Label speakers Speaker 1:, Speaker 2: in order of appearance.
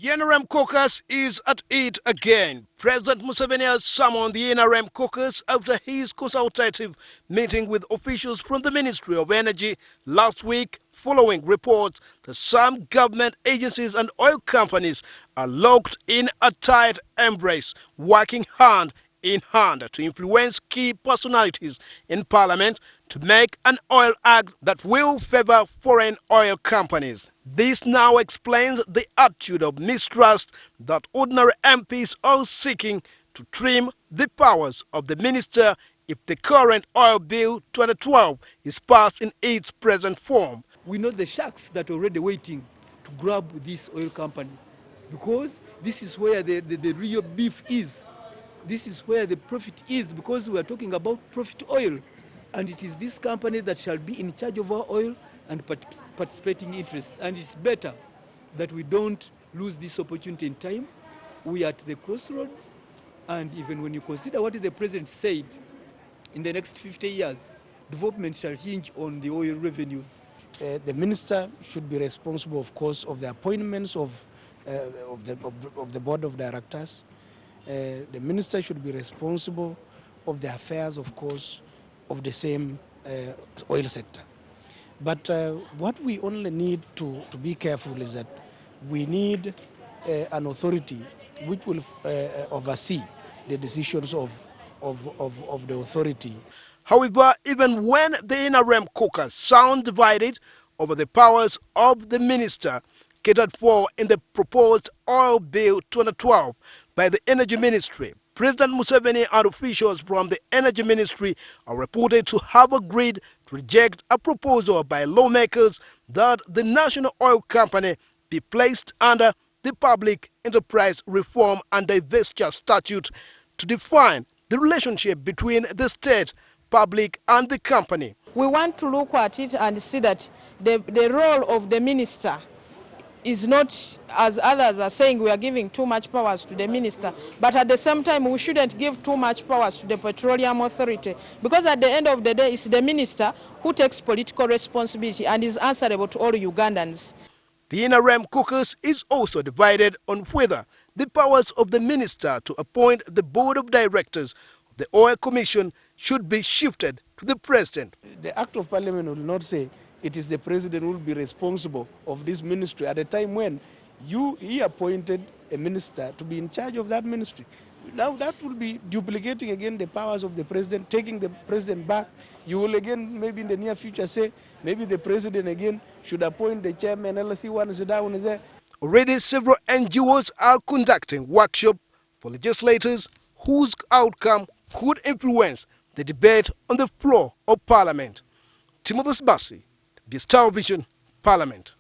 Speaker 1: The NRM Caucus is at it again. President Museveni has summoned the NRM Caucus after his consultative meeting with officials from the Ministry of Energy last week, following reports that some government agencies and oil companies are locked in a tight embrace, working hand in hand to influence key personalities in Parliament to make an oil act that will favor foreign oil companies. This now explains the attitude of mistrust that ordinary MPs are seeking to trim the powers of the minister if the current Oil Bill 2012 is passed in its present form.
Speaker 2: We know the sharks that are already waiting to grab this oil company, because this is where the real beef is. This is where the profit is, because we are talking about profit oil. And it is this company that shall be in charge of our oil and participating interests. And it's better that we don't lose this opportunity in time. We are at the crossroads. And even when you consider what the president said, in the next 50 years, development shall hinge on the oil revenues.
Speaker 3: The minister should be responsible, of course, of the appointments of the board of directors. The minister should be responsible of the affairs, of course, of the same oil sector. But what we only need to be careful is that we need an authority which will oversee the decisions of the authority.
Speaker 1: However, even when the NRM Caucus sound divided over the powers of the minister catered for in the proposed Oil Bill 2012 by the Energy Ministry, President Museveni and officials from the Energy Ministry are reported to have agreed to reject a proposal by lawmakers that the National Oil Company be placed under the Public Enterprise Reform and Divestiture Statute to define the relationship between the state, public and the company.
Speaker 4: We want to look at it and see that the role of the minister is not, as others are saying, we are giving too much powers to the minister, but at the same time we shouldn't give too much powers to the Petroleum Authority, because at the end of the day it's the minister who takes political responsibility and is answerable to all Ugandans.
Speaker 1: The NRM Caucus is also divided on whether the powers of the minister to appoint the board of directors of the Oil Commission should be shifted to the president.
Speaker 3: The Act of Parliament will not say it is the president who will be responsible of this ministry at a time when he appointed a minister to be in charge of that ministry. Now that will be duplicating again the powers of the president, taking the president back. You will again, maybe in the near future, say maybe the president again should appoint the chairman, LSC one is down there.
Speaker 1: Already several NGOs are conducting workshops for legislators whose outcome could influence the debate on the floor of Parliament. Sibasi, State Vision, Parliament.